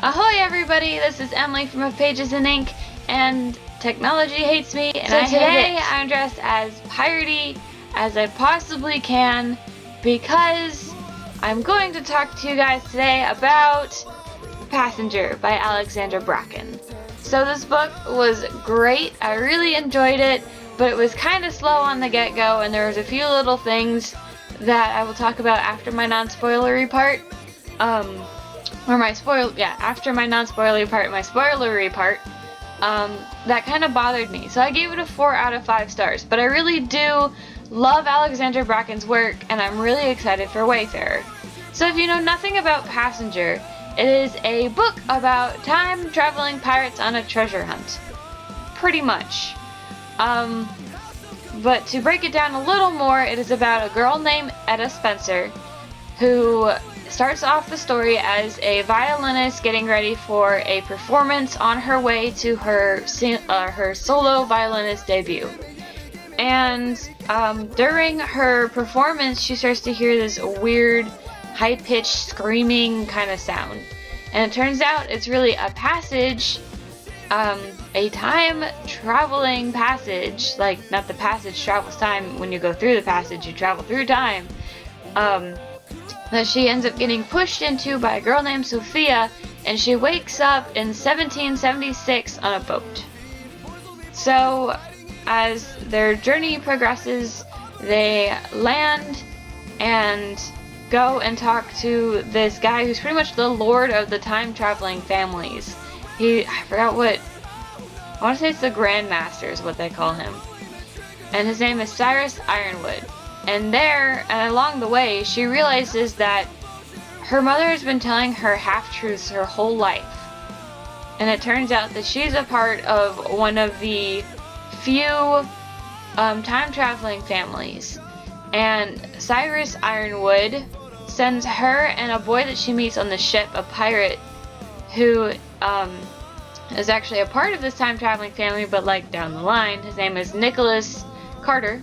Ahoy everybody, this is Emily from Of Pages in Ink, and technology hates me, and So today I'm dressed as piratey as I possibly can because I'm going to talk to you guys today about Passenger by Alexandra Bracken. So this book was great, I really enjoyed it, but it was kind of slow on the get-go, and there was a few little things that I will talk about after my non-spoilery part. After my non-spoilery part, my spoilery part, that kind of bothered me. So I gave it a 4 out of 5 stars. But I really do love Alexandra Bracken's work, and I'm really excited for Wayfarer. So if you know nothing about Passenger, it is a book about time-traveling pirates on a treasure hunt. Pretty much. But to break it down a little more, it is about a girl named Etta Spencer, who starts off the story as a violinist getting ready for a performance on her way to her solo violinist debut. And during her performance, she starts to hear this weird, high-pitched, screaming kind of sound. And it turns out it's really a passage, a time-traveling passage, like, not the passage travels time, when you go through the passage, you travel through time, that she ends up getting pushed into by a girl named Sophia, and she wakes up in 1776 on a boat. So, as their journey progresses, they land and go and talk to this guy who's pretty much the lord of the time-traveling families. I want to say it's the Grand Master is what they call him. And his name is Cyrus Ironwood. And along the way, she realizes that her mother has been telling her half-truths her whole life. And it turns out that she's a part of one of the few time-traveling families. And Cyrus Ironwood sends her and a boy that she meets on the ship, a pirate, who is actually a part of this time-traveling family, but like down the line. His name is Nicholas Carter.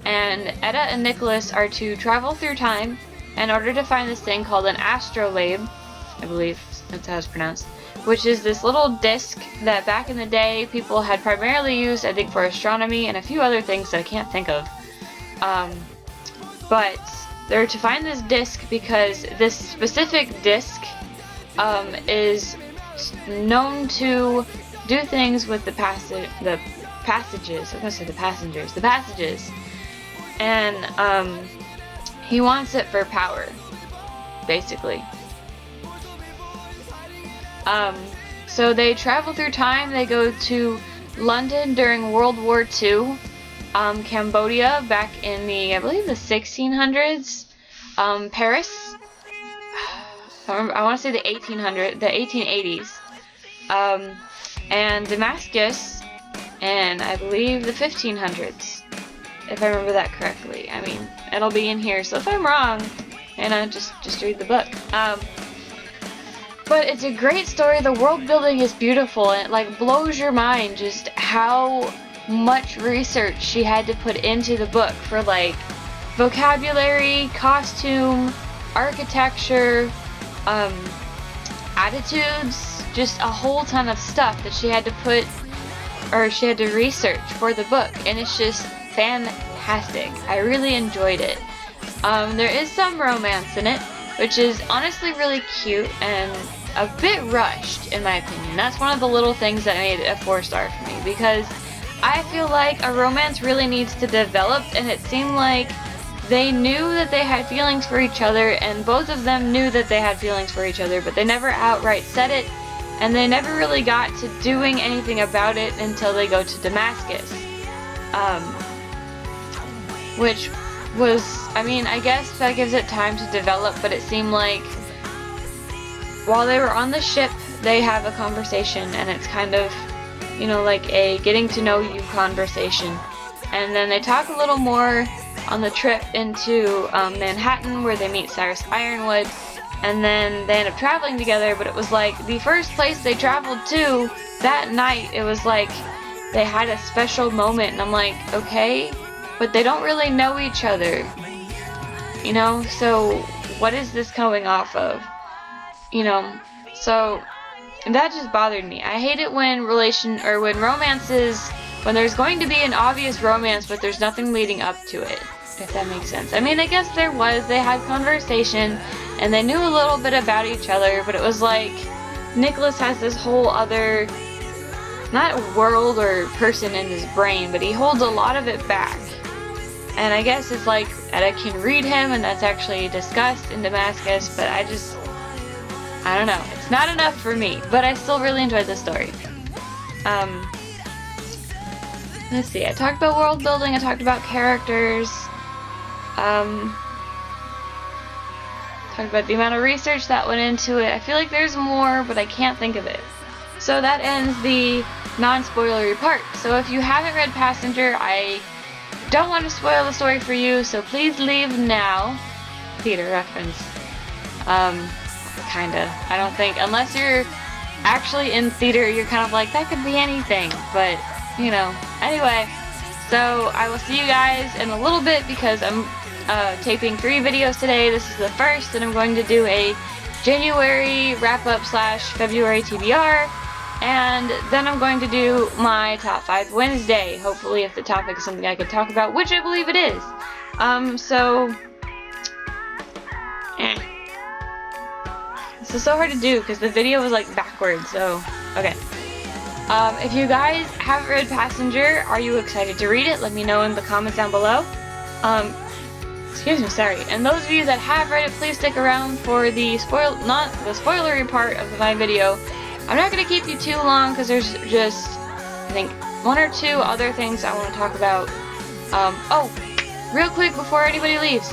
And Etta and Nicholas are to travel through time in order to find this thing called an astrolabe, I believe that's how it's pronounced, which is this little disc that back in the day people had primarily used, I think, for astronomy and a few other things that I can't think of. But they're to find this disc because this specific disc is known to do things with the passages. I was gonna say the passages. And he wants it for power, basically. So they travel through time. They go to London during World War II, Cambodia back in I believe the 1600s, Paris, I want to say the 1880s, and Damascus, and I believe the 1500s. If I remember that correctly. I mean, it'll be in here, so if I'm wrong, just read the book. But it's a great story. The world building is beautiful, and it like blows your mind just how much research she had to put into the book for like vocabulary, costume, architecture, attitudes, just a whole ton of stuff that she had to research for the book, and it's just fantastic. I really enjoyed it. There is some romance in it, which is honestly really cute and a bit rushed in my opinion. That's one of the little things that made it a 4-star for me, because I feel like a romance really needs to develop, and it seemed like they knew that they had feelings for each other, and both of them knew that they had feelings for each other, but they never outright said it, and they never really got to doing anything about it until they go to Damascus. Which was, I mean, I guess that gives it time to develop, but it seemed like while they were on the ship, they have a conversation, and it's kind of, you know, like a getting to know you conversation. And then they talk a little more on the trip into Manhattan, where they meet Cyrus Ironwood, and then they end up traveling together. But it was like the first place they traveled to that night, it was like they had a special moment, and I'm like, okay, but they don't really know each other, you know, so what is this going off of, you know? So And that just bothered me. I hate it when when there's going to be an obvious romance, but there's nothing leading up to it, if that makes sense. I mean, I guess they had conversation, and they knew a little bit about each other, but it was like, Nicholas has this whole other, not world or person in his brain, but he holds a lot of it back. And I guess it's like, Etta can read him, and that's actually discussed in Damascus, but I don't know. It's not enough for me, but I still really enjoyed the story. Let's see, I talked about world building, I talked about characters, talked about the amount of research that went into it. I feel like there's more, but I can't think of it. So that ends the non-spoilery part. So if you haven't read Passenger, I don't want to spoil the story for you, so please leave now. Theater reference. Kinda. I don't think, unless you're actually in theater, you're kind of like, that could be anything, but, you know. Anyway, so I will see you guys in a little bit because I'm taping 3 videos today. This is the first, and I'm going to do a January wrap-up / February TBR, and then I'm going to do my Top 5 Wednesday, hopefully if the topic is something I could talk about, which I believe it is. This is so hard to do because the video was like backwards, so, okay. If you guys haven't read Passenger, are you excited to read it? Let me know in the comments down below. Excuse me, sorry. And those of you that have read it, please stick around for the not the spoilery part of my video. I'm not going to keep you too long because there's just, I think, 1 or 2 other things I want to talk about. Oh, real quick before anybody leaves.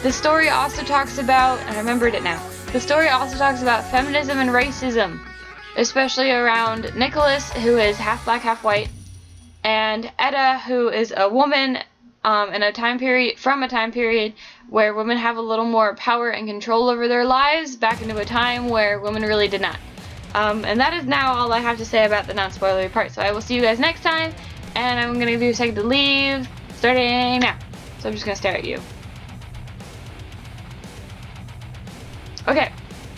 The story also talks about, and I remembered it now, the story also talks about feminism and racism, especially around Nicholas, who is half black, half white, and Etta, who is a woman in a time period where women have a little more power and control over their lives, back into a time where women really did not. And that is now all I have to say about the non-spoilery part. So I will see you guys next time, and I'm going to give you a second to leave, starting now. So I'm just going to stare at you. Okay,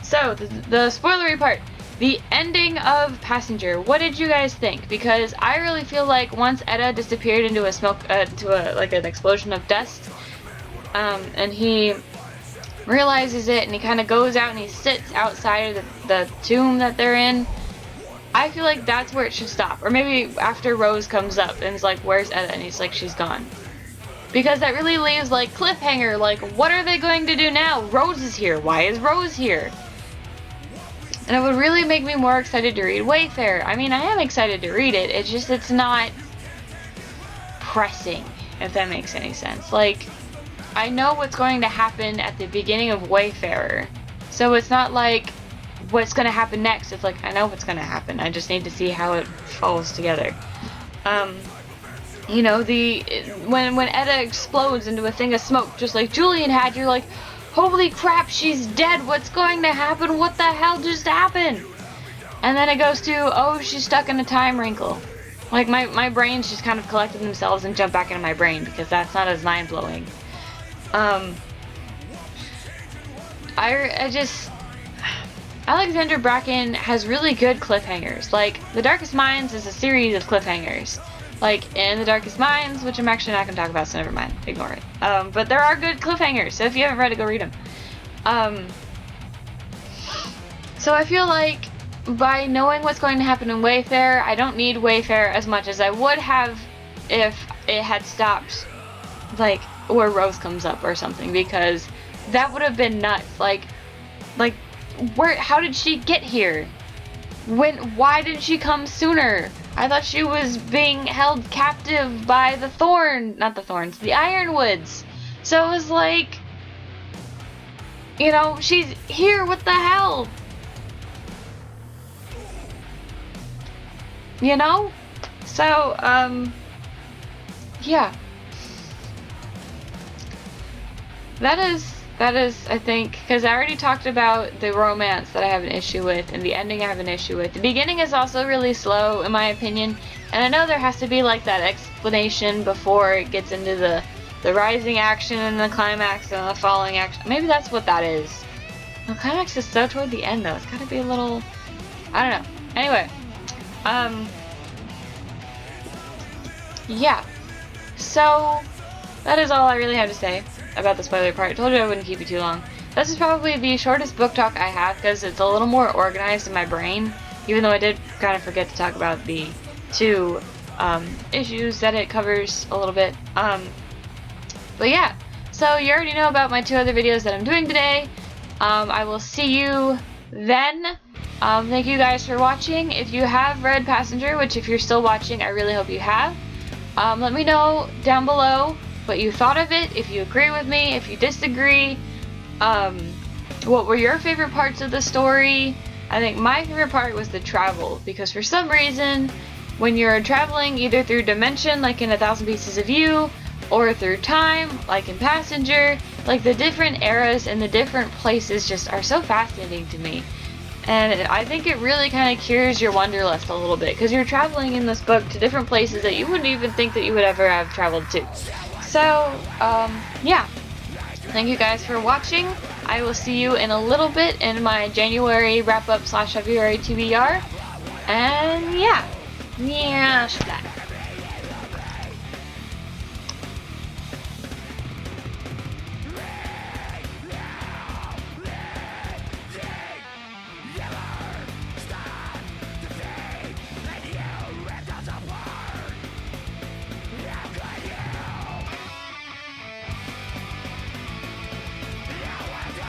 so the spoilery part. The ending of Passenger. What did you guys think? Because I really feel like once Etta disappeared into a smoke, like an explosion of dust, and he realizes it, and he kind of goes out and he sits outside of the tomb that they're in. I feel like that's where it should stop. Or maybe after Rose comes up and is like, "Where's Etta?" and he's like, "She's gone." Because that really leaves like cliffhanger. Like, what are they going to do now? Rose is here. Why is Rose here? And it would really make me more excited to read Wayfarer. I mean, I am excited to read it. It's just, it's not pressing, if that makes any sense. Like, I know what's going to happen at the beginning of Wayfarer. So it's not like what's going to happen next. It's like, I know what's going to happen. I just need to see how it falls together. You know, when Etta explodes into a thing of smoke, just like Julian had, you're like, holy crap, she's dead. What's going to happen? What the hell just happened? And then it goes to, oh, she's stuck in a time wrinkle. Like, my brains just kind of collected themselves and jumped back into my brain because that's not as mind-blowing. Alexandra Bracken has really good cliffhangers. Like, The Darkest Minds is a series of cliffhangers. Like, in The Darkest Minds, which I'm actually not going to talk about, so never mind. Ignore it. But there are good cliffhangers, so if you haven't read it, go read them. So I feel like by knowing what's going to happen in Wayfarer, I don't need Wayfarer as much as I would have if it had stopped, like, where Rose comes up or something, because that would have been nuts. Like, how did she get here? Why didn't she come sooner? I thought she was being held captive by the Ironwoods. So it was like, you know, she's here, what the hell? You know? So, yeah. That is, I think, because I already talked about the romance that I have an issue with, and the ending I have an issue with. The beginning is also really slow, in my opinion, and I know there has to be, like, that explanation before it gets into the rising action and the climax and the falling action. Maybe that's what that is. The climax is so toward the end, though. It's gotta be a little, I don't know. Anyway, yeah. So, that is all I really have to say about the spoiler part. I told you I wouldn't keep you too long. This is probably the shortest book talk I have because it's a little more organized in my brain, even though I did kind of forget to talk about the two issues that it covers a little bit. But yeah, so you already know about my 2 other videos that I'm doing today. I will see you then. Thank you guys for watching. If you have read Passenger, which if you're still watching, I really hope you have, let me know down below what you thought of it, if you agree with me, if you disagree, what were your favorite parts of the story. I think my favorite part was the travel, because for some reason, when you're traveling either through dimension, like in 1,000 Pieces of You, or through time, like in Passenger, like the different eras and the different places just are so fascinating to me. And I think it really kind of cures your wanderlust a little bit, because you're traveling in this book to different places that you wouldn't even think that you would ever have traveled to. So, yeah. Thank you guys for watching. I will see you in a little bit in my January wrap-up / February TBR. And yeah. Yeah, that.